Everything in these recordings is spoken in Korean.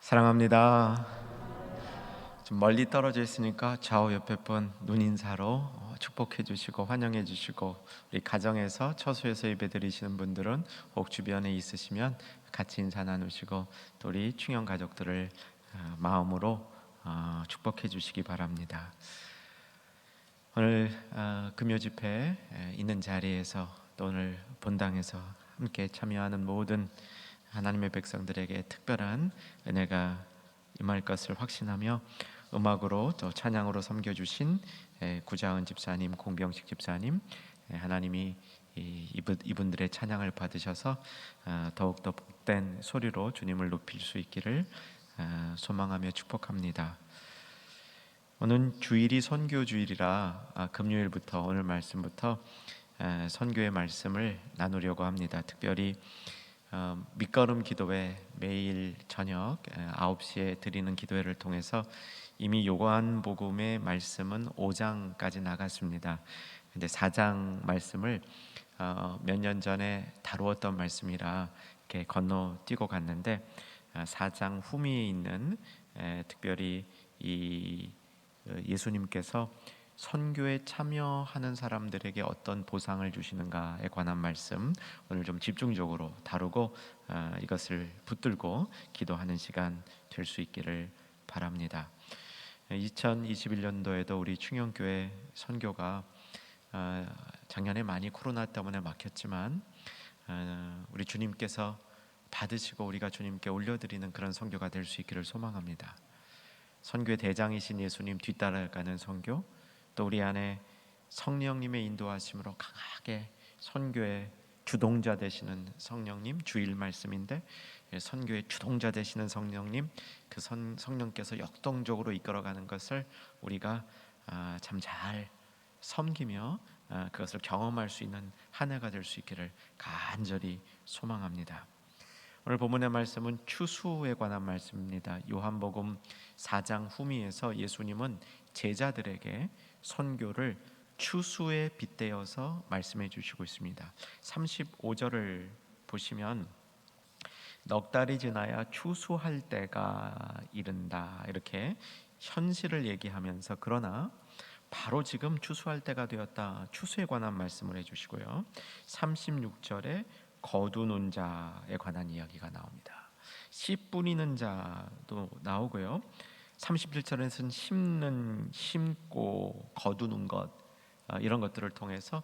사랑합니다. 좀 멀리 떨어져 있으니까 좌우 옆에 분 눈인사로 축복해 주시고 환영해 주시고, 우리 가정에서 처소에서 예배드리시는 분들은 혹 주변에 있으시면 같이 인사 나누시고, 또 우리 충영 가족들을 마음으로 축복해 주시기 바랍니다. 오늘 금요 집회 있는 자리에서, 또 오늘 본당에서 함께 참여하는 모든 하나님의 백성들에게 특별한 은혜가 임할 것을 확신하며, 음악으로 또 찬양으로 섬겨주신 구자은 집사님, 공병식 집사님, 하나님이 이분들의 찬양을 받으셔서 더욱더 복된 소리로 주님을 높일 수 있기를 소망하며 축복합니다. 오늘 주일이 선교주일이라 금요일부터, 오늘 말씀부터 선교의 말씀을 나누려고 합니다. 특별히 밑거름 기도회, 매일 저녁 9시에 드리는 기도회를 통해서 이미 요한복음의 말씀은 5장까지 나갔습니다. 근데 4장 말씀을 몇 년 전에 다루었던 말씀이라 이렇게 건너뛰고 갔는데, 4장 후미에 있는 특별히 이 예수님께서 선교에 참여하는 사람들에게 어떤 보상을 주시는가에 관한 말씀, 오늘 좀 집중적으로 다루고 이것을 붙들고 기도하는 시간 될 수 있기를 바랍니다. 2021년도에도 우리 충영교회 선교가 작년에 많이 코로나 때문에 막혔지만, 우리 주님께서 받으시고 우리가 주님께 올려드리는 그런 선교가 될 수 있기를 소망합니다. 선교의 대장이신 예수님 뒤따라가는 선교, 또 우리 안에 성령님의 인도하심으로 강하게 선교의 주동자 되시는 성령님, 주일 말씀인데 선교의 주동자 되시는 성령님, 그 성령께서 역동적으로 이끌어가는 것을 우리가 참 잘 섬기며 그것을 경험할 수 있는 한 해가 될 수 있기를 간절히 소망합니다. 오늘 본문의 말씀은 추수에 관한 말씀입니다. 요한복음 4장 후미에서 예수님은 제자들에게 선교를 추수에 빗대어서 말씀해 주시고 있습니다. 35절을 보시면 넉 달이 지나야 추수할 때가 이른다, 이렇게 현실을 얘기하면서, 그러나 바로 지금 추수할 때가 되었다, 추수에 관한 말씀을 해주시고요. 36절에 거두는 자에 관한 이야기가 나옵니다. 씨 뿌리는 자도 나오고요. 37절에서는 심고 거두는 것, 이런 것들을 통해서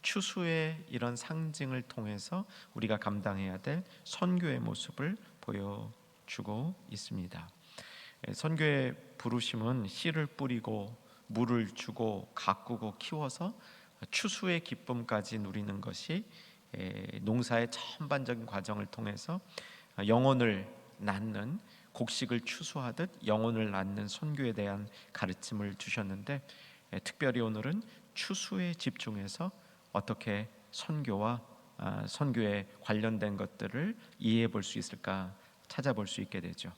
추수의 이런 상징을 통해서 우리가 감당해야 될 선교의 모습을 보여주고 있습니다. 선교의 부르심은 씨를 뿌리고 물을 주고 가꾸고 키워서 추수의 기쁨까지 누리는 것이 농사의 전반적인 과정을 통해서 영혼을 낳는, 곡식을 추수하듯 영혼을 낳는 선교에 대한 가르침을 주셨는데, 특별히 오늘은 추수에 집중해서 어떻게 선교와 선교에 관련된 것들을 이해해 볼 수 있을까 찾아볼 수 있게 되죠.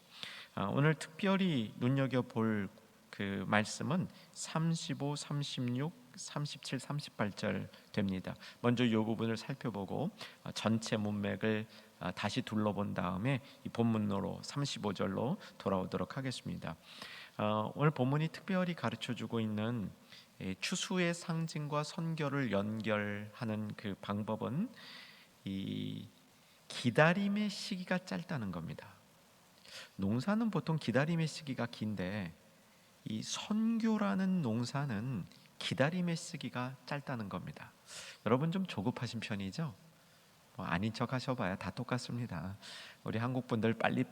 오늘 특별히 눈여겨볼 그 말씀은 35, 36, 37, 38절 됩니다. 먼저 이 부분을 살펴보고 전체 문맥을 다시 둘러본 다음에 이 본문으로 35절로 돌아오도록 하겠습니다. 오늘 본문이 특별히 가르쳐주고 있는 추수의 상징과 선교를 연결하는 그 방법은 이 기다림의 시기가 짧다는 겁니다. 농사는 보통 기다림의 시기가 긴데, 이 선교라는 농사는 기다림의 시기가 짧다는 겁니다. 여러분 좀 조급하신 편이죠? 아닌 척 하셔봐야 다 똑같습니다. 우리 한국 분들 빨리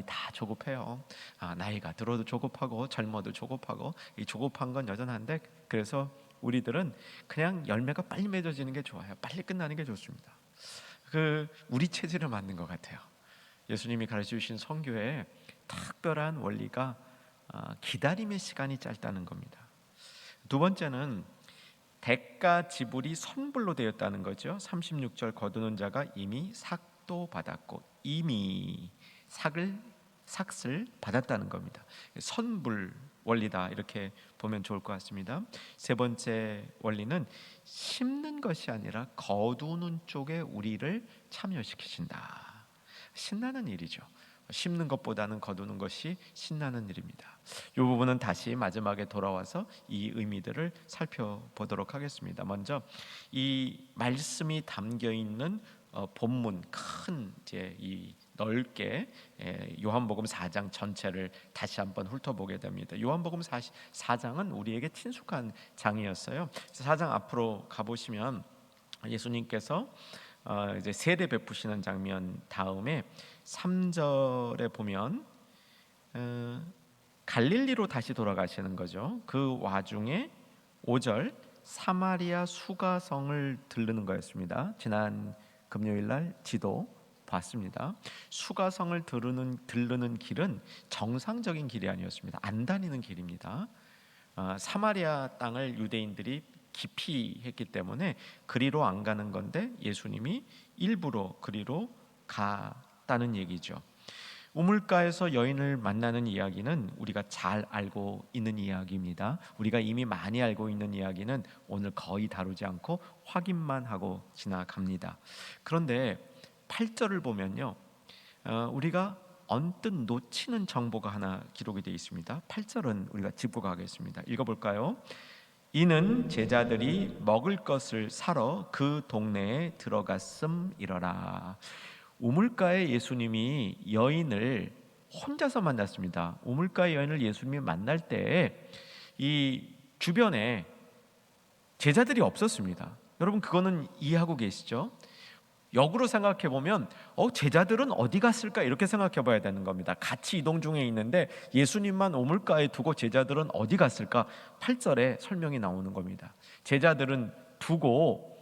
다 조급해요. 나이가 들어도 조급하고 젊어도 조급하고, 이 조급한 건 여전한데, 그래서 우리들은 그냥 열매가 빨리 맺어지는 게 좋아요. 빨리 끝나는 게 좋습니다. 우리 체질에 맞는 것 같아요. 예수님이 가르쳐 주신 선교에 특별한 원리가 기다림의 시간이 짧다는 겁니다. 두 번째는 대가 지불이 선불로 되었다는 거죠. 36절 거두는 자가 이미 삭도 받았고, 이미 삭을 받았다는 겁니다. 선불 원리다, 이렇게 보면 좋을 것 같습니다. 세 번째 원리는 심는 것이 아니라 거두는 쪽에 우리를 참여시키신다. 신나는 일이죠. 심는 것보다는 거두는 것이 신나는 일입니다. 이 부분은 다시 마지막에 돌아와서 이 의미들을 살펴보도록 하겠습니다. 먼저 이 말씀이 담겨 있는 본문 큰 이제 이 넓게 요한복음 4장 전체를 다시 한번 훑어보게 됩니다. 요한복음 4장은 우리에게 친숙한 장이었어요. 4장 앞으로 가보시면 예수님께서 이제 세례 베푸시는 장면 다음에 3절에 보면 갈릴리로 다시 돌아가시는 거죠. 그 와중에 5절 사마리아 수가성을 들르는 거였습니다. 지난 금요일 날 지도 봤습니다. 수가성을 들르는 길은 정상적인 길이 아니었습니다. 안 다니는 길입니다. 사마리아 땅을 유대인들이 기피했기 때문에 그리로 안 가는 건데 예수님이 일부러 그리로 갔다는 얘기죠. 우물가에서 여인을 만나는 이야기는 우리가 잘 알고 있는 이야기입니다. 우리가 이미 많이 알고 있는 이야기는 오늘 거의 다루지 않고 확인만 하고 지나갑니다. 그런데 8절을 보면요, 우리가 언뜻 놓치는 정보가 하나 기록이 되어 있습니다. 8절은 우리가 짚고 가겠습니다. 읽어볼까요? 이는 제자들이 먹을 것을 사러 그 동네에 들어갔음이러라. 우물가에 예수님이 여인을 혼자서 만났습니다. 우물가의 여인을 예수님이 만날 때 이 주변에 제자들이 없었습니다. 여러분 그거는 이해하고 계시죠? 역으로 생각해 보면 제자들은 어디 갔을까 이렇게 생각해 봐야 되는 겁니다. 같이 이동 중에 있는데 예수님만 우물가에 두고 제자들은 어디 갔을까? 8절에 설명이 나오는 겁니다. 제자들은 두고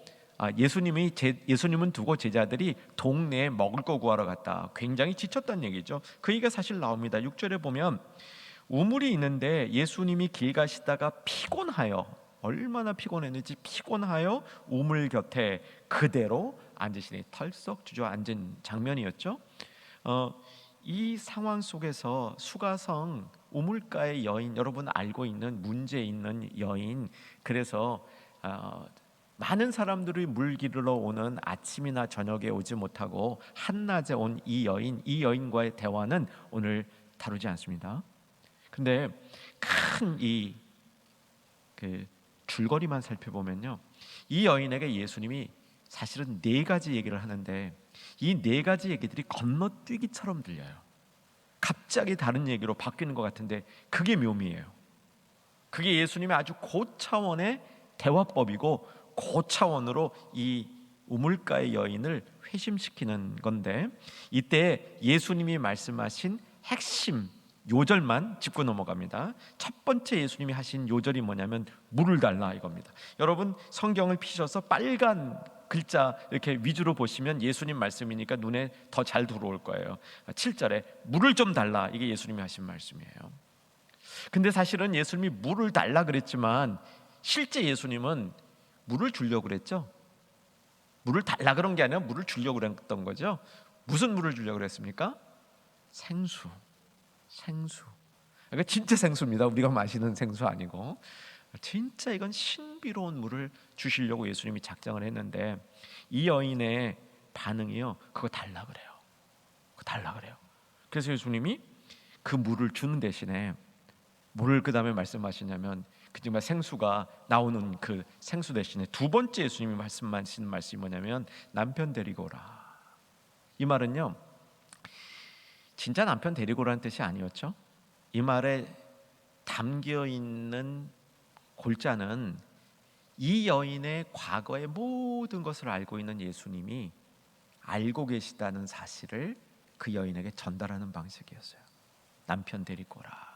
예수님은 두고 제자들이 동네에 먹을 거 구하러 갔다. 굉장히 지쳤다는 얘기죠. 그 얘기가 사실 나옵니다. 6절에 보면 우물이 있는데 예수님이 길 가시다가 피곤하여, 얼마나 피곤했는지 피곤하여 우물 곁에 그대로 앉으시니 털썩 주저앉은 장면이었죠. 이 상황 속에서 수가성 우물가의 여인, 여러분 알고 있는 문제 있는 여인, 그래서 많은 사람들이 물 기르러 오는 아침이나 저녁에 오지 못하고 한낮에 온 이 여인과의 대화는 오늘 다루지 않습니다. 근데 큰 이 줄거리만 살펴보면요, 이 여인에게 예수님이 사실은 4가지 얘기를 하는데 이 4가지 얘기들이 건너뛰기처럼 들려요. 갑자기 다른 얘기로 바뀌는 것 같은데 그게 묘미예요. 그게 예수님의 아주 고차원의 대화법이고 고차원으로 이 우물가의 여인을 회심시키는 건데, 이때 예수님이 말씀하신 핵심 요절만 짚고 넘어갑니다. 첫 번째 예수님이 하신 요절이 뭐냐면 물을 달라 이겁니다. 여러분 성경을 피셔서 빨간 글자 이렇게 위주로 보시면 예수님 말씀이니까 눈에 더 잘 들어올 거예요. 7절에 물을 좀 달라, 이게 예수님이 하신 말씀이에요. 근데 사실은 예수님이 물을 달라 그랬지만 실제 예수님은 물을 주려고 그랬죠. 물을 달라 그런 게 아니라 물을 주려고 그랬던 거죠. 무슨 물을 주려고 그랬습니까? 생수. 그러니까 진짜 생수입니다. 우리가 마시는 생수 아니고 진짜 이건 신비로운 물을 주시려고 예수님이 작정을 했는데 이 여인의 반응이요, 그거 달라 그래요. 그래서 예수님이 그 물을 주는 대신에 뭐를 그 다음에 말씀하시냐면, 그 정말 생수가 나오는 그 생수 대신에 두 번째 예수님이 말씀하시는 말씀이 뭐냐면 남편 데리고 오라. 이 말은요, 진짜 남편 데리고 오라는 뜻이 아니었죠. 이 말에 담겨 있는 골자는 이 여인의 과거의 모든 것을 알고 있는 예수님이 알고 계시다는 사실을 그 여인에게 전달하는 방식이었어요. 남편 데리고 오라.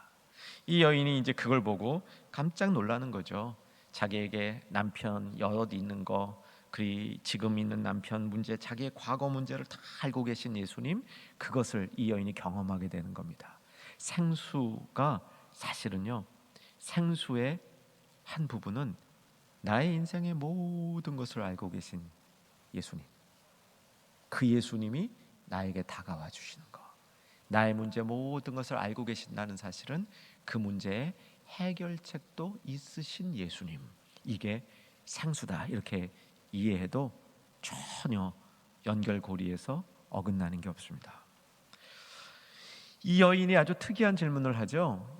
이 여인이 이제 그걸 보고 깜짝 놀라는 거죠. 자기에게 남편 여럿 있는 거, 그리고 지금 있는 남편 문제, 자기의 과거 문제를 다 알고 계신 예수님, 그것을 이 여인이 경험하게 되는 겁니다. 생수가 사실은요, 생수의 한 부분은 나의 인생의 모든 것을 알고 계신 예수님, 그 예수님이 나에게 다가와 주시는 것, 나의 문제 모든 것을 알고 계신다는 사실은 그 문제의 해결책도 있으신 예수님, 이게 생수다, 이렇게 이해해도 전혀 연결고리에서 어긋나는 게 없습니다. 이 여인이 아주 특이한 질문을 하죠.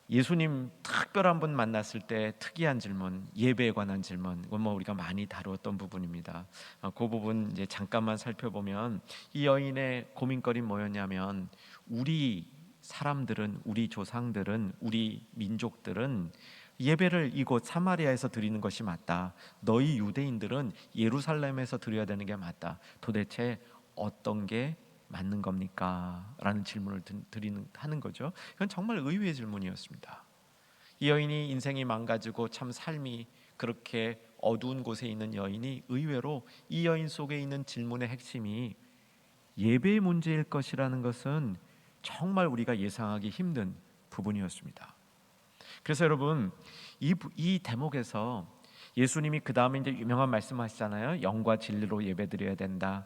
예수님 특별한 분 만났을 때 특이한 질문, 예배에 관한 질문, 이건 뭐 우리가 많이 다루었던 부분입니다. 그 부분 이제 잠깐만 살펴보면 이 여인의 고민거리는 뭐였냐면, 우리 사람들은, 우리 조상들은, 우리 민족들은 예배를 이곳 사마리아에서 드리는 것이 맞다. 너희 유대인들은 예루살렘에서 드려야 되는 게 맞다. 도대체 어떤 게 맞는 겁니까? 라는 질문을 하는 거죠. 이건 정말 의외의 질문이었습니다. 이 여인이 인생이 망가지고 참 삶이 그렇게 어두운 곳에 있는 여인이 의외로 이 여인 속에 있는 질문의 핵심이 예배의 문제일 것이라는 것은 정말 우리가 예상하기 힘든 부분이었습니다. 그래서 여러분, 이 대목에서 예수님이 그 다음에 이제 유명한 말씀하시잖아요. 영과 진리로 예배드려야 된다.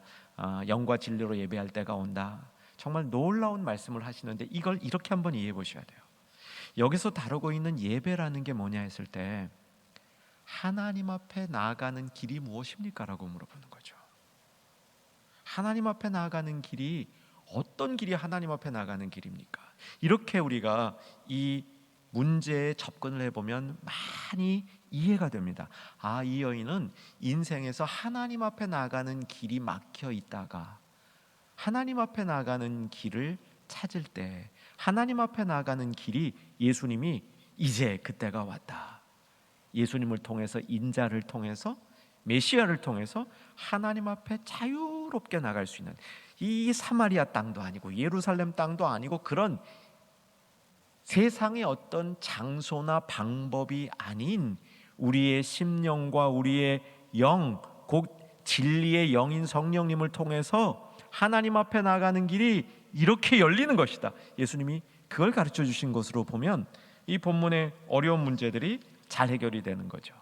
영과 진리로 예배할 때가 온다. 정말 놀라운 말씀을 하시는데 이걸 이렇게 한번 이해해 보셔야 돼요. 여기서 다루고 있는 예배라는 게 뭐냐 했을 때, 하나님 앞에 나아가는 길이 무엇입니까? 라고 물어보는 거죠. 하나님 앞에 나아가는 길이 어떤 길이 하나님 앞에 나아가는 길입니까? 이렇게 우리가 이 문제에 접근을 해보면 많이 이해가 됩니다. 이 여인은 인생에서 하나님 앞에 나아가는 길이 막혀 있다가 하나님 앞에 나아가는 길을 찾을 때, 하나님 앞에 나아가는 길이 예수님이 이제 그때가 왔다. 예수님을 통해서, 인자를 통해서, 메시아를 통해서 하나님 앞에 자유롭게 나갈 수 있는, 이 사마리아 땅도 아니고 예루살렘 땅도 아니고 그런 세상의 어떤 장소나 방법이 아닌 우리의 심령과 우리의 영, 곧 진리의 영인 성령님을 통해서 하나님 앞에 나가는 길이 이렇게 열리는 것이다. 예수님이 그걸 가르쳐 주신 것으로 보면 이 본문의 어려운 문제들이 잘 해결이 되는 거죠.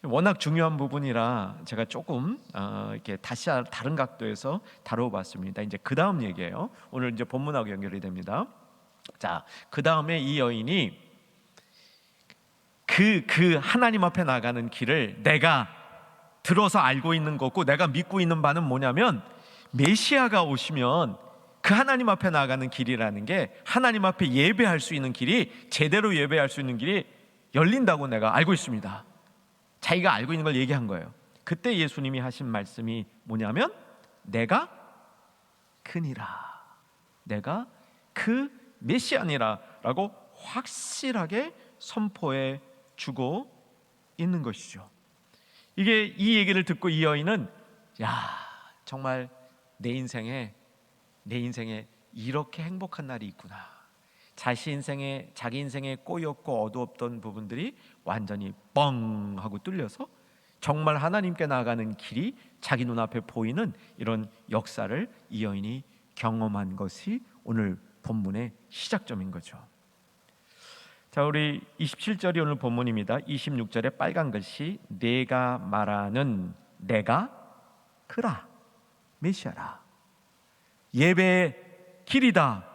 워낙 중요한 부분이라 제가 조금 이렇게 다시 다른 각도에서 다뤄봤습니다. 이제 그 다음 얘기예요. 오늘 이제 본문하고 연결이 됩니다. 자, 그 다음에 이 여인이 그 하나님 앞에 나가는 길을 내가 들어서 알고 있는 거고, 내가 믿고 있는 바는 뭐냐면, 메시아가 오시면 그 하나님 앞에 나가는 길이라는 게, 하나님 앞에 예배할 수 있는 길이, 제대로 예배할 수 있는 길이 열린다고 내가 알고 있습니다. 자기가 알고 있는 걸 얘기한 거예요. 그때 예수님이 하신 말씀이 뭐냐면, 내가 그니라, 내가 그 메시아니라 라고 확실하게 선포해 주고 있는 것이죠. 이 얘기를 듣고 이 여인은, 정말 내 인생에 이렇게 행복한 날이 있구나. 자기 인생에 꼬였고 어두웠던 부분들이 완전히 뻥 하고 뚫려서 정말 하나님께 나아가는 길이 자기 눈앞에 보이는 이런 역사를 이 여인이 경험한 것이 오늘 본문의 시작점인 거죠. 자, 우리 27절이 오늘 본문입니다. 26절에 빨간 글씨, 내가 말하는 내가 그라, 메시아라. 예배의 길이다.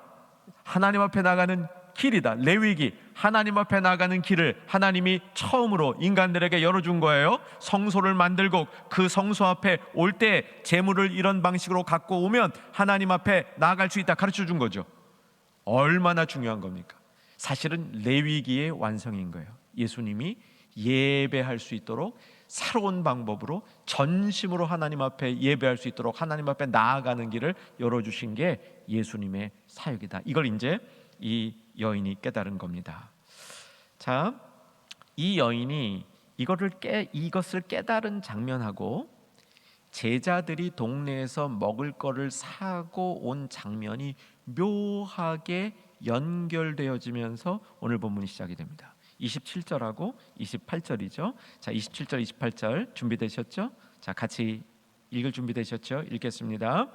하나님 앞에 나가는 길이다. 레위기, 하나님 앞에 나가는 길을 하나님이 처음으로 인간들에게 열어준 거예요. 성소를 만들고 그 성소 앞에 올 때 제물을 이런 방식으로 갖고 오면 하나님 앞에 나아갈 수 있다 가르쳐 준 거죠. 얼마나 중요한 겁니까? 사실은 레위기의 완성인 거예요. 예수님이 예배할 수 있도록 새로운 방법으로 전심으로 하나님 앞에 예배할 수 있도록 하나님 앞에 나아가는 길을 열어주신 게 예수님의 사역이다. 이걸 이제 이 여인이 깨달은 겁니다. 자, 이 여인이 이것을 깨달은 장면하고 제자들이 동네에서 먹을 거를 사고 온 장면이 묘하게 연결되어지면서 오늘 본문이 시작이 됩니다. 27절하고 28절이죠. 자, 27절, 28절 준비되셨죠? 자, 같이 읽을 준비되셨죠? 읽겠습니다.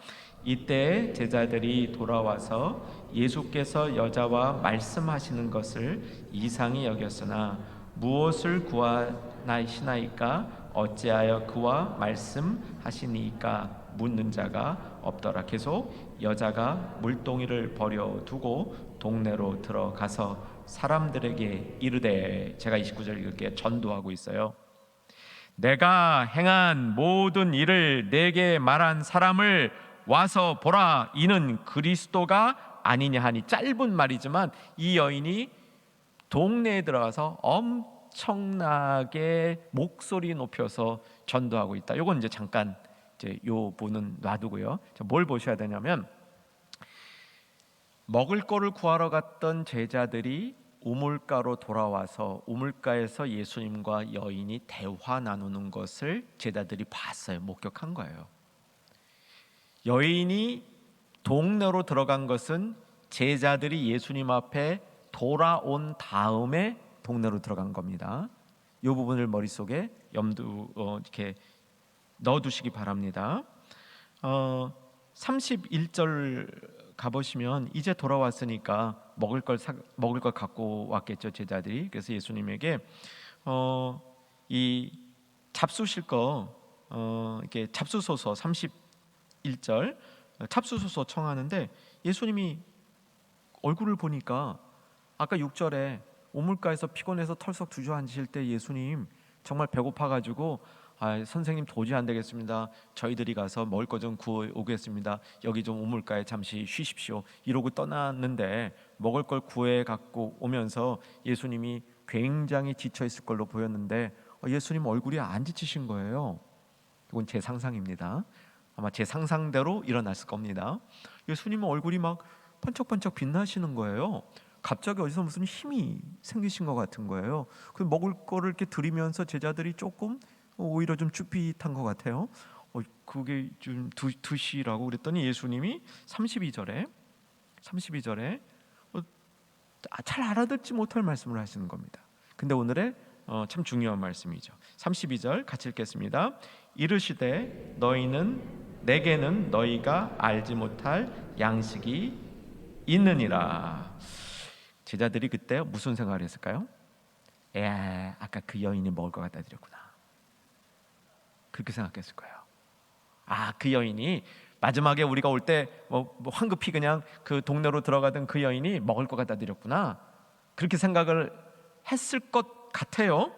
이때 제자들이 돌아와서 예수께서 여자와 말씀하시는 것을 이상히 여겼으나 무엇을 구하나이시나이까? 어찌하여 그와 말씀하시니까? 묻는 자가 없더라. 계속 여자가 물동이를 버려두고 동네로 들어가서 사람들에게 이르되, 제가 29절 읽을게요. 전도하고 있어요. 내가 행한 모든 일을 내게 말한 사람을 와서 보라, 이는 그리스도가 아니냐 하니, 짧은 말이지만 이 여인이 동네에 들어가서 엄청나게 목소리 높여서 전도하고 있다. 요건 이제 잠깐 이제 요 부분은 놔두고요. 뭘 보셔야 되냐면, 먹을 거를 구하러 갔던 제자들이 우물가로 돌아와서 우물가에서 예수님과 여인이 대화 나누는 것을 제자들이 봤어요. 목격한 거예요. 여인이 동네로 들어간 것은 제자들이 예수님 앞에 돌아온 다음에 동네로 들어간 겁니다. 이 부분을 머릿속에 이렇게 넣어두시기 바랍니다. 31절 가보시면, 이제 돌아왔으니까 먹을 걸 갖고 왔겠죠, 제자들이. 그래서 예수님에게 이 잡수실 거 이렇게 잡수소서, 31절 잡수소서 청하는데, 예수님이 얼굴을 보니까 아까 6절에 우물가에서 피곤해서 털썩 주저앉으실 때 예수님 정말 배고파가지고, 선생님 도저히 안 되겠습니다. 저희들이 가서 먹을 거 좀 구워 오겠습니다. 여기 좀 우물가에 잠시 쉬십시오. 이러고 떠났는데, 먹을 걸 구해 갖고 오면서 예수님이 굉장히 지쳐 있을 걸로 보였는데 예수님 얼굴이 안 지치신 거예요. 이건 제 상상입니다. 아마 제 상상대로 일어났을 겁니다. 예수님은 얼굴이 막 번쩍번쩍 빛나시는 거예요. 갑자기 어디서 무슨 힘이 생기신 것 같은 거예요. 그 먹을 거를 이렇게 드리면서 제자들이 조금 오히려 좀 쭈삣한 것 같아요. 그게 좀 드시라고 그랬더니 예수님이 32절에 잘 알아듣지 못할 말씀을 하시는 겁니다. 근데 오늘의 참 중요한 말씀이죠. 32절 같이 읽겠습니다. 이르시되 내게는 너희가 알지 못할 양식이 있느니라. 제자들이 그때 무슨 생각을 했을까요? 아까 그 여인이 먹을 거 갖다 드렸구나, 그렇게 생각했을 거예요. 그 여인이 마지막에 우리가 올 때 황급히 그냥 그 동네로 들어가던 그 여인이 먹을 거 갖다 드렸구나, 그렇게 생각을 했을 것 같아요.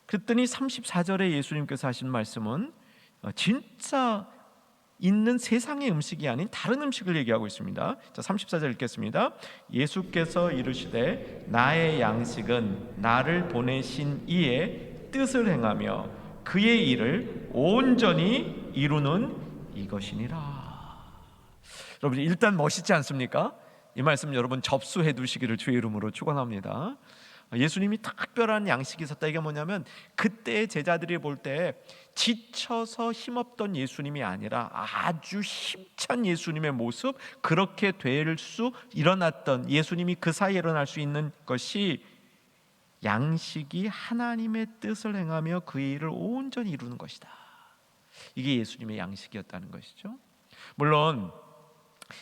그랬더니 34절에 예수님께서 하신 말씀은 진짜 있는 세상의 음식이 아닌 다른 음식을 얘기하고 있습니다. 자, 34절 읽겠습니다. 예수께서 이르시되 나의 양식은 나를 보내신 이의 뜻을 행하며 그의 일을 온전히 이루는 이것이니라. 여러분, 일단 멋있지 않습니까? 이 말씀 여러분 접수해 두시기를 주의 이름으로 축원합니다. 예수님이 특별한 양식이 있었다. 이게 뭐냐면, 그때 제자들이 볼 때 지쳐서 힘없던 예수님이 아니라 아주 힘찬 예수님의 모습, 그렇게 될 수 일어났던 예수님이 그 사이에 일어날 수 있는 것이 양식이 하나님의 뜻을 행하며 그의 일을 온전히 이루는 것이다. 이게 예수님의 양식이었다는 것이죠. 물론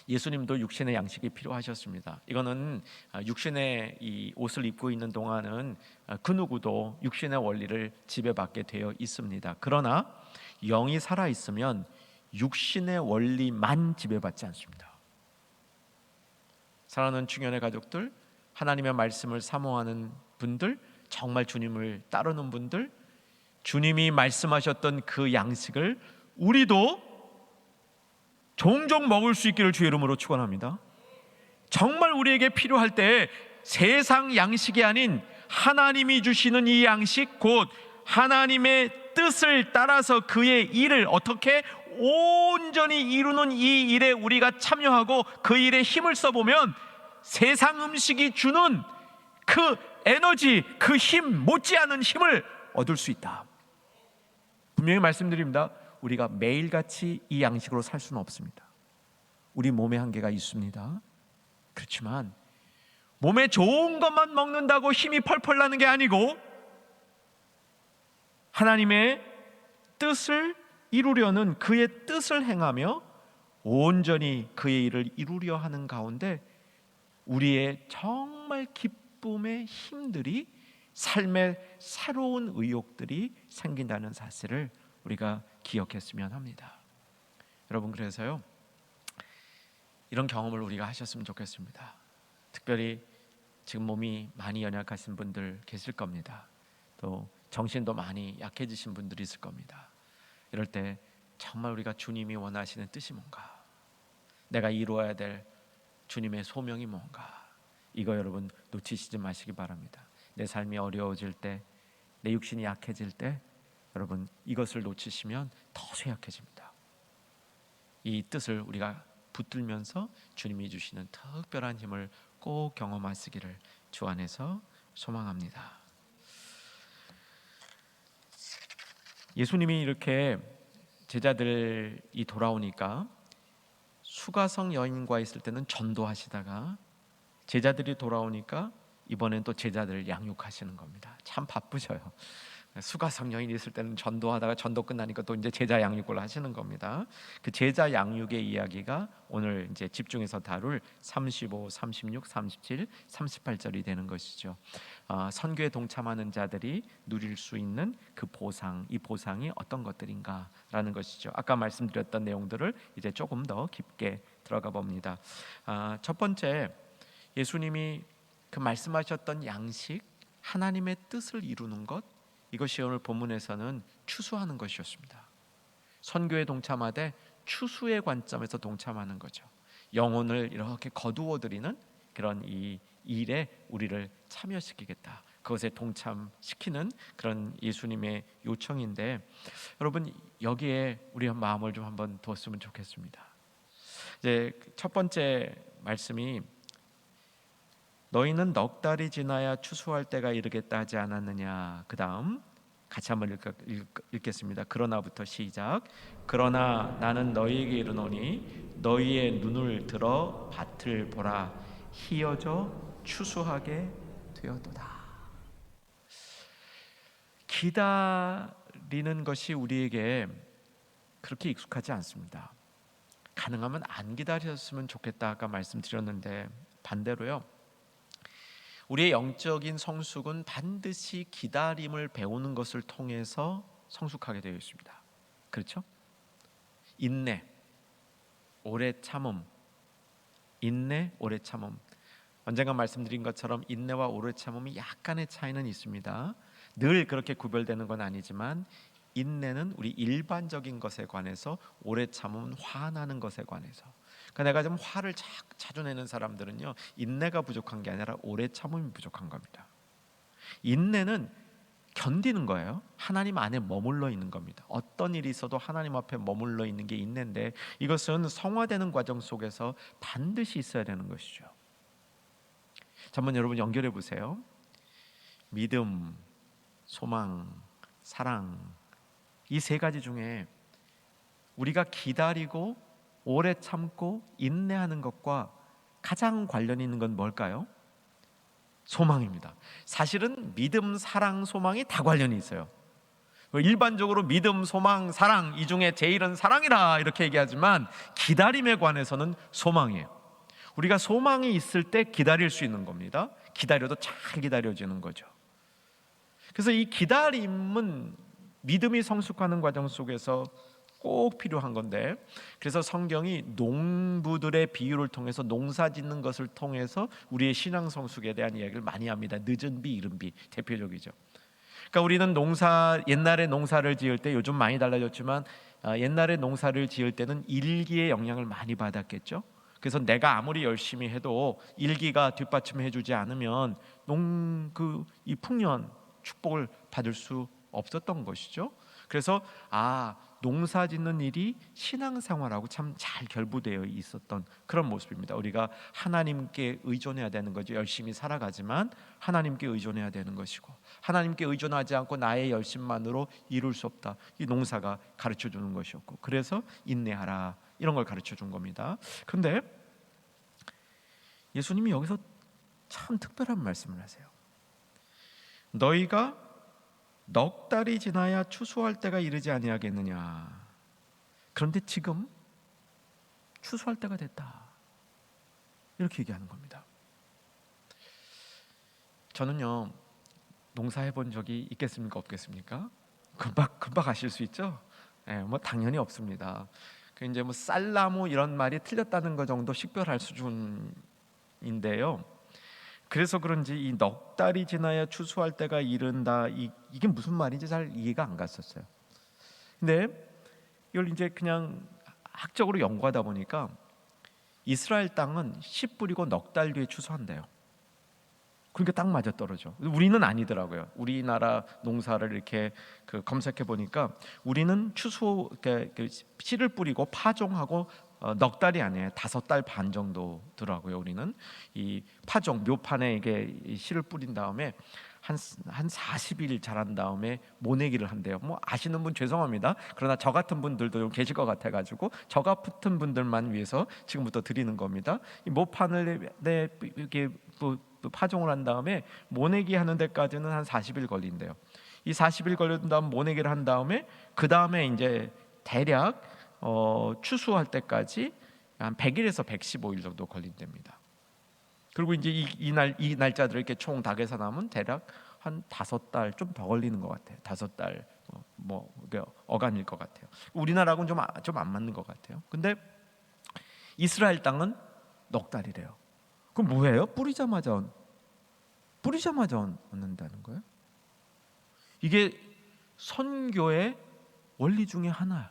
예수님도 육신의 양식이 필요하셨습니다. 이거는 육신의 이 옷을 입고 있는 동안은 그 누구도 육신의 원리를 지배받게 되어 있습니다. 그러나 영이 살아 있으면 육신의 원리만 지배받지 않습니다. 사랑하는 중년의 가족들, 하나님의 말씀을 사모하는 분들, 정말 주님을 따르는 분들, 주님이 말씀하셨던 그 양식을 우리도 종종 먹을 수 있기를 주의 이름으로 축원합니다. 정말 우리에게 필요할 때 세상 양식이 아닌 하나님이 주시는 이 양식, 곧 하나님의 뜻을 따라서 그의 일을 어떻게 온전히 이루는 이 일에 우리가 참여하고 그 일에 힘을 써보면 세상 음식이 주는 그 에너지, 그 힘, 못지않은 힘을 얻을 수 있다. 분명히 말씀드립니다. 우리가 매일같이 이 양식으로 살 수는 없습니다. 우리 몸에 한계가 있습니다. 그렇지만 몸에 좋은 것만 먹는다고 힘이 펄펄 나는 게 아니고, 하나님의 뜻을 이루려는 그의 뜻을 행하며 온전히 그의 일을 이루려 하는 가운데 우리의 정말 기쁨의 힘들이, 삶의 새로운 의욕들이 생긴다는 사실을 우리가 기억했으면 합니다. 여러분, 그래서요, 이런 경험을 우리가 하셨으면 좋겠습니다. 특별히 지금 몸이 많이 연약하신 분들 계실 겁니다. 또 정신도 많이 약해지신 분들이 있을 겁니다. 이럴 때 정말 우리가 주님이 원하시는 뜻이 뭔가, 내가 이루어야 될 주님의 소명이 뭔가, 이거 여러분 놓치시지 마시기 바랍니다. 내 삶이 어려워질 때, 내 육신이 약해질 때 여러분 이것을 놓치시면 더 쇠약해집니다. 이 뜻을 우리가 붙들면서 주님이 주시는 특별한 힘을 꼭 경험하시기를 주 안에서 소망합니다. 예수님이 이렇게 제자들이 돌아오니까 수가성 여인과 있을 때는 전도하시다가 제자들이 돌아오니까 이번엔 또 제자들을 양육하시는 겁니다. 참 바쁘셔요. 수가성 여인이 있을 때는 전도하다가 전도 끝나니까 또 이제 제자 양육을 하시는 겁니다. 그 제자 양육의 이야기가 오늘 이제 집중해서 다룰 35, 36, 37, 38절이 되는 것이죠. 선교에 동참하는 자들이 누릴 수 있는 그 보상, 이 보상이 어떤 것들인가라는 것이죠. 아까 말씀드렸던 내용들을 이제 조금 더 깊게 들어가 봅니다. 첫 번째, 예수님이 그 말씀하셨던 양식, 하나님의 뜻을 이루는 것, 이것이 오늘 본문에서는 추수하는 것이었습니다. 선교에 동참하되 추수의 관점에서 동참하는 거죠. 영혼을 이렇게 거두어들이는 그런 이 일에 우리를 참여시키겠다, 그것에 동참시키는 그런 예수님의 요청인데, 여러분 여기에 우리 마음을 좀 한번 두었으면 좋겠습니다. 이제 첫 번째 말씀이 너희는 넉 달이 지나야 추수할 때가 이르겠다 하지 않았느냐. 그 다음 같이 한번 읽겠습니다. 그러나부터 시작. 그러나 나는 너희에게 이르노니 너희의 눈을 들어 밭을 보라. 희어져 추수하게 되었도다. 기다리는 것이 우리에게 그렇게 익숙하지 않습니다. 가능하면 안 기다렸으면 좋겠다 아까 말씀드렸는데, 반대로요, 우리의 영적인 성숙은 반드시 기다림을 배우는 것을 통해서 성숙하게 되어 있습니다. 그렇죠? 인내, 오래 참음, 인내, 오래 참음. 언젠가 말씀드린 것처럼 인내와 오래 참음이 약간의 차이는 있습니다. 늘 그렇게 구별되는 건 아니지만 인내는 우리 일반적인 것에 관해서, 오래 참음은 화나는 것에 관해서. 그러니까 내가 좀 화를 자주 내는 사람들은요, 인내가 부족한 게 아니라 오래 참음이 부족한 겁니다. 인내는 견디는 거예요. 하나님 안에 머물러 있는 겁니다. 어떤 일이 있어도 하나님 앞에 머물러 있는 게 인내인데, 이것은 성화되는 과정 속에서 반드시 있어야 되는 것이죠. 자, 한번 여러분 연결해 보세요. 믿음, 소망, 사랑, 이 세 가지 중에 우리가 기다리고 오래 참고 인내하는 것과 가장 관련이 있는 건 뭘까요? 소망입니다. 사실은 믿음, 사랑, 소망이 다 관련이 있어요. 일반적으로 믿음, 소망, 사랑, 이 중에 제일은 사랑이라 이렇게 얘기하지만 기다림에 관해서는 소망이에요. 우리가 소망이 있을 때 기다릴 수 있는 겁니다. 기다려도 잘 기다려지는 거죠. 그래서 이 기다림은 믿음이 성숙하는 과정 속에서 꼭 필요한 건데, 그래서 성경이 농부들의 비유를 통해서, 농사 짓는 것을 통해서 우리의 신앙 성숙에 대한 이야기를 많이 합니다. 늦은 비, 이른 비 대표적이죠. 그러니까 우리는 옛날에 농사를 지을 때, 요즘 많이 달라졌지만 옛날에 농사를 지을 때는 일기의 영향을 많이 받았겠죠. 그래서 내가 아무리 열심히 해도 일기가 뒷받침해주지 않으면 이 풍년 축복을 받을 수 없었던 것이죠. 그래서 농사 짓는 일이 신앙생활하고 참 잘 결부되어 있었던 그런 모습입니다. 우리가 하나님께 의존해야 되는 거죠. 열심히 살아가지만 하나님께 의존해야 되는 것이고, 하나님께 의존하지 않고 나의 열심만으로 이룰 수 없다, 이 농사가 가르쳐주는 것이었고, 그래서 인내하라, 이런 걸 가르쳐준 겁니다. 그런데 예수님이 여기서 참 특별한 말씀을 하세요. 너희가 넉 달이 지나야 추수할 때가 이르지 아니하겠느냐. 그런데 지금 추수할 때가 됐다, 이렇게 얘기하는 겁니다. 저는요, 농사해 본 적이 있겠습니까, 없겠습니까? 금방 아실 수 있죠. 당연히 없습니다. 이제 쌀나무 이런 말이 틀렸다는 것 정도 식별할 수준인데요. 그래서 그런지 이 넉 달이 지나야 추수할 때가 이른다, 이게 무슨 말인지 잘 이해가 안 갔었어요. 근데 이걸 이제 그냥 학적으로 연구하다 보니까 이스라엘 땅은 씨 뿌리고 넉 달 뒤에 추수한대요. 그러니까 딱 맞아 떨어져. 우리는 아니더라고요. 우리나라 농사를 이렇게 검색해 보니까 우리는 추수 씨를 뿌리고 파종하고 넉 달이 아니에요. 5달 반 정도더라고요. 우리는 이 파종 묘판에 이게 씨를 뿌린 다음에 한 40일 자란 다음에 모내기를 한대요. 뭐 아시는 분 죄송합니다. 그러나 저 같은 분들도 계실 것 같아가지고 저 같은 분들만 위해서 지금부터 드리는 겁니다. 이 모판을 이렇게 파종을 한 다음에 모내기 하는 데까지는 한 40일 걸린대요. 이 40일 걸린 다음 모내기를 한 다음에 그 다음에 이제 대략 추수할 때까지 한 100일에서 115일 정도 걸린답니다. 그리고 이제 이 날짜들을 이렇게 총 다 계산하면 대략 한 5달 좀 더 걸리는 것 같아요. 5달 뭐 어간일 것 같아요. 우리나라하고는 좀 안 맞는 것 같아요. 근데 이스라엘 땅은 넉 달이래요. 그럼 뭐예요? 뿌리자마자 얻는다는 거예요? 이게 선교의 원리 중에 하나야.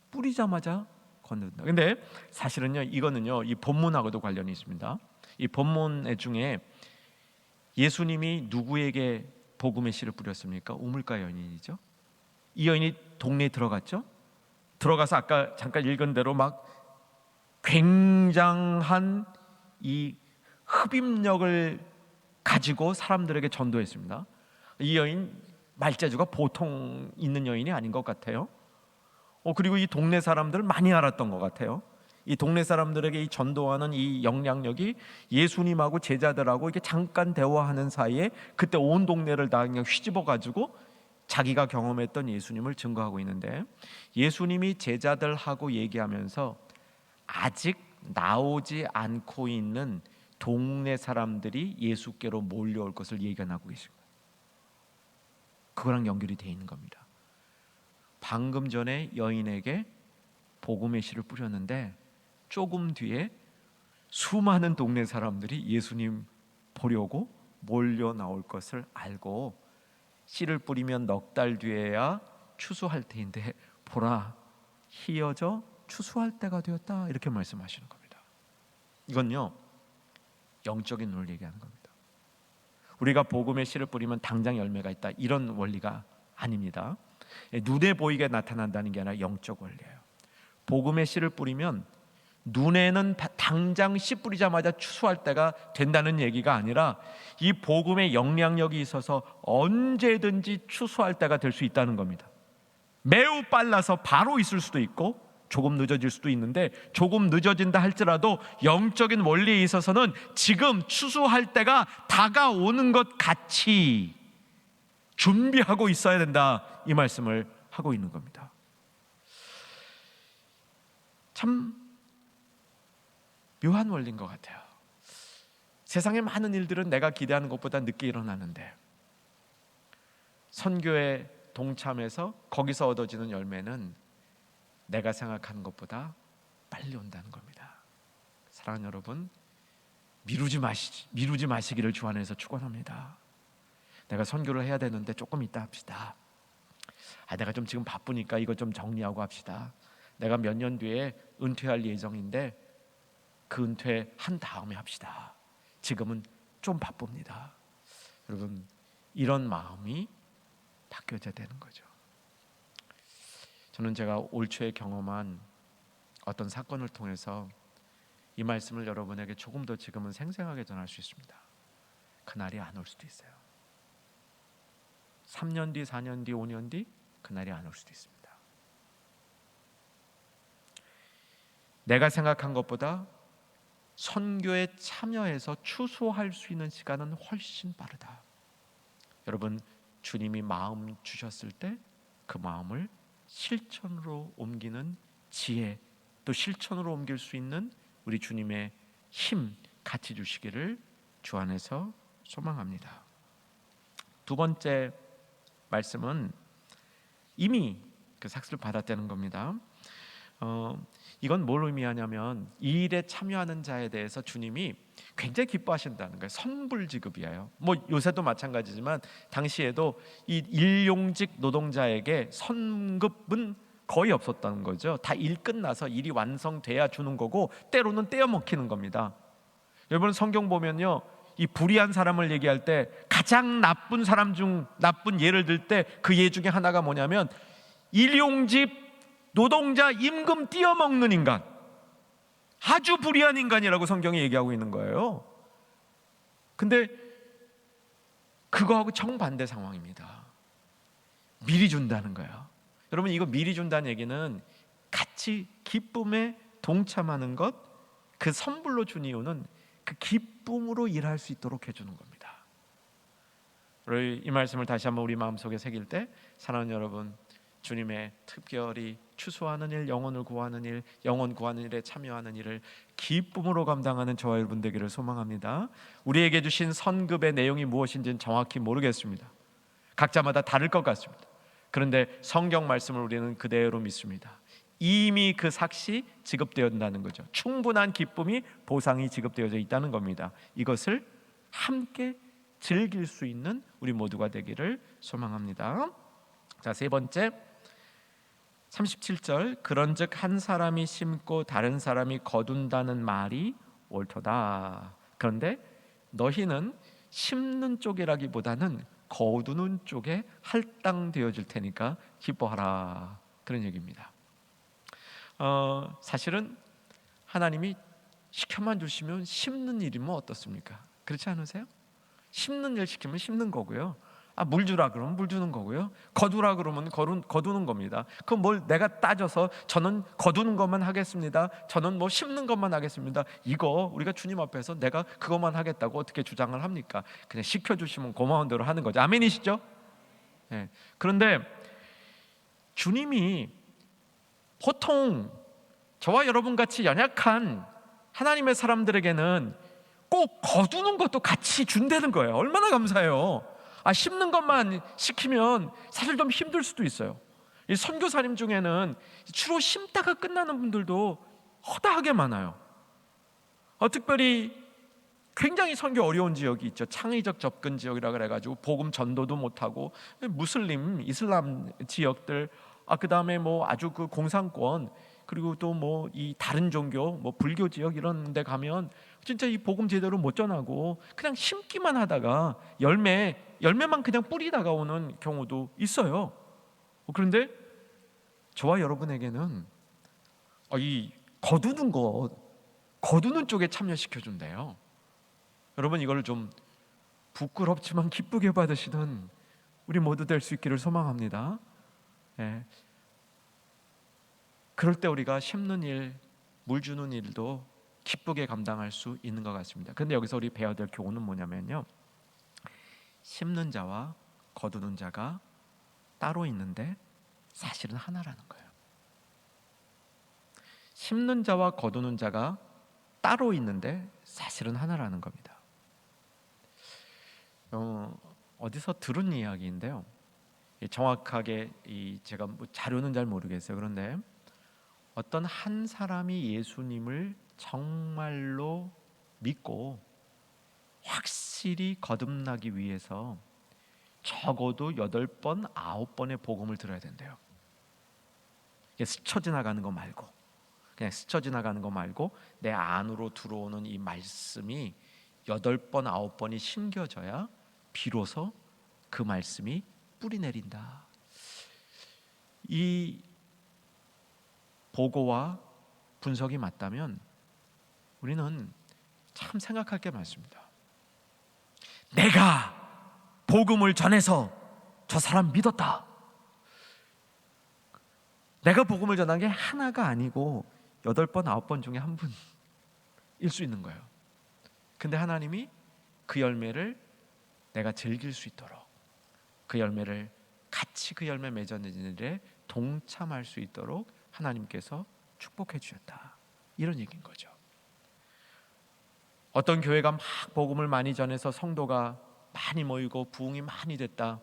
뿌리자마자 걷는다. 근데 사실은요, 이거는요, 이 본문하고도 관련이 있습니다. 이 본문 중에 예수님이 누구에게 복음의 씨를 뿌렸습니까? 우물가 여인이죠. 이 여인이 동네에 들어갔죠. 들어가서 아까 잠깐 읽은 대로 막 굉장한 이 흡입력을 가지고 사람들에게 전도했습니다. 이 여인 말재주가 보통 있는 여인이 아닌 것 같아요. 그리고 이 동네 사람들을 많이 알았던 것 같아요. 이 동네 사람들에게 이 전도하는 이 영향력이 예수님하고 제자들하고 이렇게 잠깐 대화하는 사이에 그때 온 동네를 다 그냥 휘집어 가지고 자기가 경험했던 예수님을 증거하고 있는데, 예수님이 제자들하고 얘기하면서 아직 나오지 않고 있는 동네 사람들이 예수께로 몰려올 것을 예견하고 계신 거예요. 그거랑 연결이 돼 있는 겁니다. 방금 전에 여인에게 복음의 씨를 뿌렸는데 조금 뒤에 수많은 동네 사람들이 예수님 보려고 몰려 나올 것을 알고 씨를 뿌리면 넉 달 뒤에야 추수할 때인데 보라, 희어져 추수할 때가 되었다, 이렇게 말씀하시는 겁니다. 이건요, 영적인 눈을 얘기하는 겁니다. 우리가 복음의 씨를 뿌리면 당장 열매가 있다, 이런 원리가 아닙니다. 눈에 보이게 나타난다는 게 아니라 영적 원리예요. 복음의 씨를 뿌리면 눈에는 당장 씨 뿌리자마자 추수할 때가 된다는 얘기가 아니라 이 복음의 영향력이 있어서 언제든지 추수할 때가 될 수 있다는 겁니다. 매우 빨라서 바로 있을 수도 있고 조금 늦어질 수도 있는데, 조금 늦어진다 할지라도 영적인 원리에 있어서는 지금 추수할 때가 다가오는 것 같이 준비하고 있어야 된다, 이 말씀을 하고 있는 겁니다. 참 묘한 원리인 것 같아요. 세상의 많은 일들은 내가 기대하는 것보다 늦게 일어나는데 선교에 동참해서 거기서 얻어지는 열매는 내가 생각하는 것보다 빨리 온다는 겁니다. 사랑하는 여러분, 미루지 마시기를 주 안에서 축원합니다. 내가 선교를 해야 되는데 조금 이따 합시다. 내가 좀 지금 바쁘니까 이거 좀 정리하고 합시다. 내가 몇 년 뒤에 은퇴할 예정인데 그 은퇴한 다음에 합시다. 지금은 좀 바쁩니다. 여러분, 이런 마음이 바뀌어져야 되는 거죠. 저는 제가 올 초에 경험한 어떤 사건을 통해서 이 말씀을 여러분에게 조금 더 지금은 생생하게 전할 수 있습니다. 그날이 안 올 수도 있어요. 3년 뒤, 4년 뒤, 5년 뒤 그날이 안 올 수도 있습니다. 내가 생각한 것보다 선교에 참여해서 추수할 수 있는 시간은 훨씬 빠르다. 여러분, 주님이 마음 주셨을 때 그 마음을 실천으로 옮기는 지혜, 또 실천으로 옮길 수 있는 우리 주님의 힘 같이 주시기를 주 안에서 소망합니다. 두 번째 말씀은 이미 그 삭스를 받았다는 겁니다. 이건 뭘 의미하냐면 이 일에 참여하는 자에 대해서 주님이 굉장히 기뻐하신다는 거예요. 선불 지급이에요. 뭐 요새도 마찬가지지만 당시에도 이 일용직 노동자에게 선급은 거의 없었다는 거죠. 다 일 끝나서 일이 완성돼야 주는 거고 때로는 떼어 먹히는 겁니다. 여러분 성경 보면요, 이 불의한 사람을 얘기할 때 가장 나쁜 사람 중 나쁜 예를 들 때 그 예 중에 하나가 뭐냐면 일용직 노동자 임금 떼어 먹는 인간, 아주 불의한 인간이라고 성경이 얘기하고 있는 거예요. 근데 그거하고 정반대 상황입니다. 미리 준다는 거예요. 여러분 이거 미리 준다는 얘기는 같이 기쁨에 동참하는 것, 그 선불로 준 이유는 그 기쁨으로 일할 수 있도록 해주는 겁니다. 이 말씀을 다시 한번 우리 마음속에 새길 때 사랑하는 여러분, 주님의 특별히 추수하는 일, 영혼을 구하는 일, 영혼 구하는 일에 참여하는 일을 기쁨으로 감당하는 저와 여러분 되기를 소망합니다. 우리에게 주신 선급의 내용이 무엇인지는 정확히 모르겠습니다. 각자마다 다를 것 같습니다. 그런데 성경 말씀을 우리는 그대로 믿습니다. 이미 그 삭시 지급되었다는 거죠. 충분한 기쁨이, 보상이 지급되어져 있다는 겁니다. 이것을 함께 즐길 수 있는 우리 모두가 되기를 소망합니다. 자, 세 번째 37절, 그런즉 한 사람이 심고 다른 사람이 거둔다는 말이 옳도다. 그런데 너희는 심는 쪽이라기보다는 거두는 쪽에 할당되어질 테니까 기뻐하라, 그런 얘기입니다. 사실은 하나님이 시켜만 주시면 심는 일이면 어떻습니까? 그렇지 않으세요? 심는 일 시키면 심는 거고요. 물 주라 그러면 물 주는 거고요. 거두라 그러면 거두는 겁니다. 그럼 뭘 내가 따져서 저는 거두는 것만 하겠습니다, 저는 뭐 심는 것만 하겠습니다, 이거 우리가 주님 앞에서 내가 그것만 하겠다고 어떻게 주장을 합니까? 그냥 시켜주시면 고마운 대로 하는 거죠. 아멘이시죠? 네. 그런데 주님이 보통 저와 여러분같이 연약한 하나님의 사람들에게는 꼭 거두는 것도 같이 준다는 거예요. 얼마나 감사해요. 심는 것만 시키면 사실 좀 힘들 수도 있어요. 이 선교사님 중에는 주로 심다가 끝나는 분들도 허다하게 많아요. 특별히 굉장히 선교 어려운 지역이 있죠. 창의적 접근 지역이라 그래가지고 복음 전도도 못하고 무슬림, 이슬람 지역들, 그 다음에 뭐 아주 그 공산권, 그리고 또 뭐 이 다른 종교, 뭐 불교 지역 이런 데 가면 진짜 이 복음 제대로 못 전하고 그냥 심기만 하다가 열매만 그냥 뿌리다가 오는 경우도 있어요. 그런데 저와 여러분에게는 이 거두는 쪽에 참여시켜 준대요. 여러분 이걸 좀 부끄럽지만 기쁘게 받으시는 우리 모두 될 수 있기를 소망합니다. 예. 그럴 때 우리가 심는 일, 물 주는 일도 기쁘게 감당할 수 있는 것 같습니다. 그런데 여기서 우리 배워야 될 교훈은 뭐냐면요, 심는 자와 거두는 자가 따로 있는데 사실은 하나라는 거예요. 심는 자와 거두는 자가 따로 있는데 사실은 하나라는 겁니다. 어디서 들은 이야기인데요, 정확하게 제가 뭐 자료는 잘 모르겠어요. 그런데 어떤 한 사람이 예수님을 정말로 믿고 확실히 거듭나기 위해서 적어도 8번, 9번의 복음을 들어야 된대요. 스쳐 지나가는 거 말고, 그냥 스쳐 지나가는 거 말고 내 안으로 들어오는 이 말씀이 8번, 9번이 심겨져야 비로소 그 말씀이 뿌리 내린다. 이 보고와 분석이 맞다면 우리는 참 생각할 게 많습니다. 내가 복음을 전해서 저 사람 믿었다. 내가 복음을 전한 게 하나가 아니고 8번, 9번 중에 한 분일 수 있는 거예요. 근데 하나님이 그 열매를 내가 즐길 수 있도록, 그 열매를 같이 그 열매 맺어내는 일에 동참할 수 있도록 하나님께서 축복해 주셨다, 이런 얘기인 거죠. 어떤 교회가 막 복음을 많이 전해서 성도가 많이 모이고 부흥이 많이 됐다,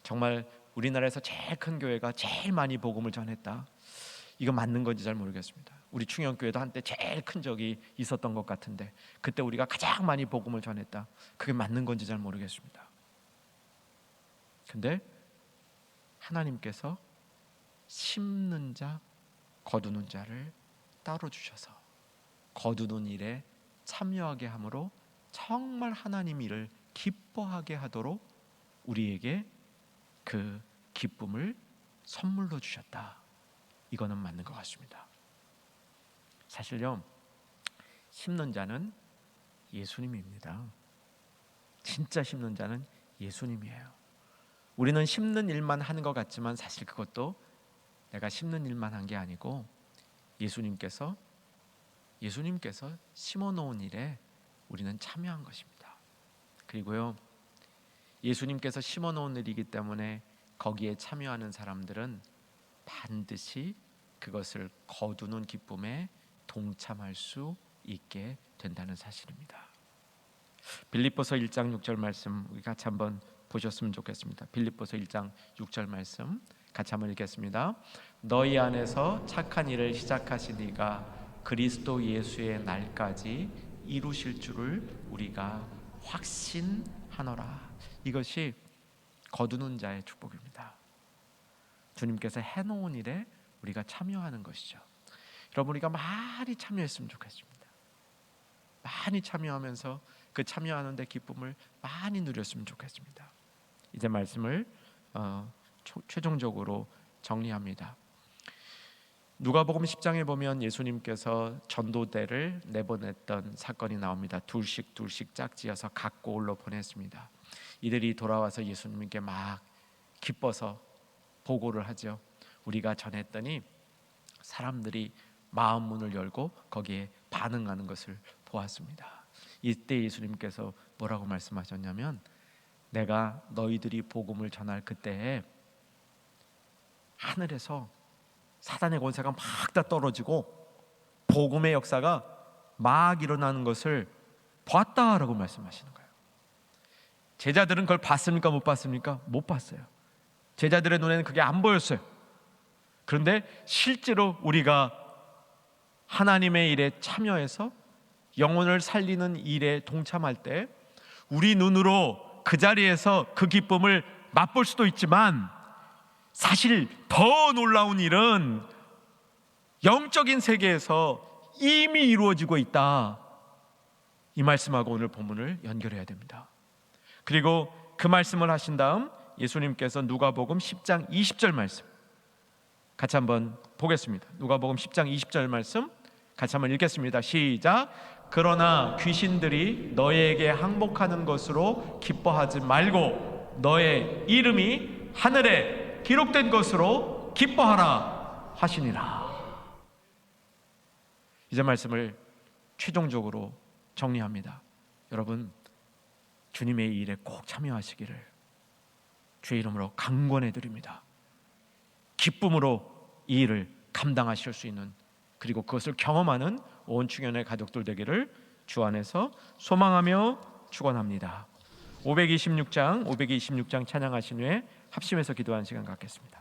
정말 우리나라에서 제일 큰 교회가 제일 많이 복음을 전했다, 이거 맞는 건지 잘 모르겠습니다. 우리 충영교회도 한때 제일 큰 적이 있었던 것 같은데 그때 우리가 가장 많이 복음을 전했다, 그게 맞는 건지 잘 모르겠습니다. 근데 하나님께서 심는 자, 거두는 자를 따로 주셔서 거두는 일에 참여하게 함으로 정말 하나님 일을 기뻐하게 하도록 우리에게 그 기쁨을 선물로 주셨다. 이거는 맞는 것 같습니다. 사실요, 심는 자는 예수님입니다. 진짜 심는 자는 예수님이에요. 우리는 심는 일만 하는 것 같지만 사실 그것도 내가 심는 일만 한 게 아니고 예수님께서 심어놓은 일에 우리는 참여한 것입니다. 그리고요, 예수님께서 심어놓은 일이기 때문에 거기에 참여하는 사람들은 반드시 그것을 거두는 기쁨에 동참할 수 있게 된다는 사실입니다. 빌립보서 1장 6절 말씀 우리 같이 한번 보셨으면 좋겠습니다. 빌립보서 1장 6절 말씀 같이 한번 읽겠습니다. 너희 안에서 착한 일을 시작하신 이가 그리스도 예수의 날까지 이루실 줄을 우리가 확신하노라. 이것이 거두는 자의 축복입니다. 주님께서 해놓은 일에 우리가 참여하는 것이죠. 여러분, 우리가 많이 참여했으면 좋겠습니다. 많이 참여하면서 그 참여하는 데 기쁨을 많이 누렸으면 좋겠습니다. 이제 말씀을 최종적으로 정리합니다. 누가복음 10장에 보면 예수님께서 전도대를 내보냈던 사건이 나옵니다. 둘씩 짝지어서 각 고을로 보냈습니다. 이들이 돌아와서 예수님께 막 기뻐서 보고를 하죠. 우리가 전했더니 사람들이 마음 문을 열고 거기에 반응하는 것을 보았습니다. 이때 예수님께서 뭐라고 말씀하셨냐면, 내가 너희들이 복음을 전할 그때에 하늘에서 사단의 권세가 막 다 떨어지고 복음의 역사가 막 일어나는 것을 보았다라고 말씀하시는 거예요. 제자들은 그걸 봤습니까? 못 봤습니까? 못 봤어요. 제자들의 눈에는 그게 안 보였어요. 그런데 실제로 우리가 하나님의 일에 참여해서 영혼을 살리는 일에 동참할 때 우리 눈으로 그 자리에서 그 기쁨을 맛볼 수도 있지만, 사실 더 놀라운 일은 영적인 세계에서 이미 이루어지고 있다. 이 말씀하고 오늘 본문을 연결해야 됩니다. 그리고 그 말씀을 하신 다음 예수님께서 누가복음 10장 20절 말씀 같이 한번 보겠습니다. 누가복음 10장 20절 말씀 같이 한번 읽겠습니다. 시작. 그러나 귀신들이 너희에게 항복하는 것으로 기뻐하지 말고 너의 이름이 하늘에 기록된 것으로 기뻐하라 하시니라. 이제 말씀을 최종적으로 정리합니다. 여러분, 주님의 일에 꼭 참여하시기를 주의 이름으로 강권해 드립니다. 기쁨으로 이 일을 감당하실 수 있는, 그리고 그것을 경험하는 온 충현의 가족들 되기를 주 안에서 소망하며 축원합니다. 526장 찬양하신 후에 합심해서 기도하는 시간 갖겠습니다.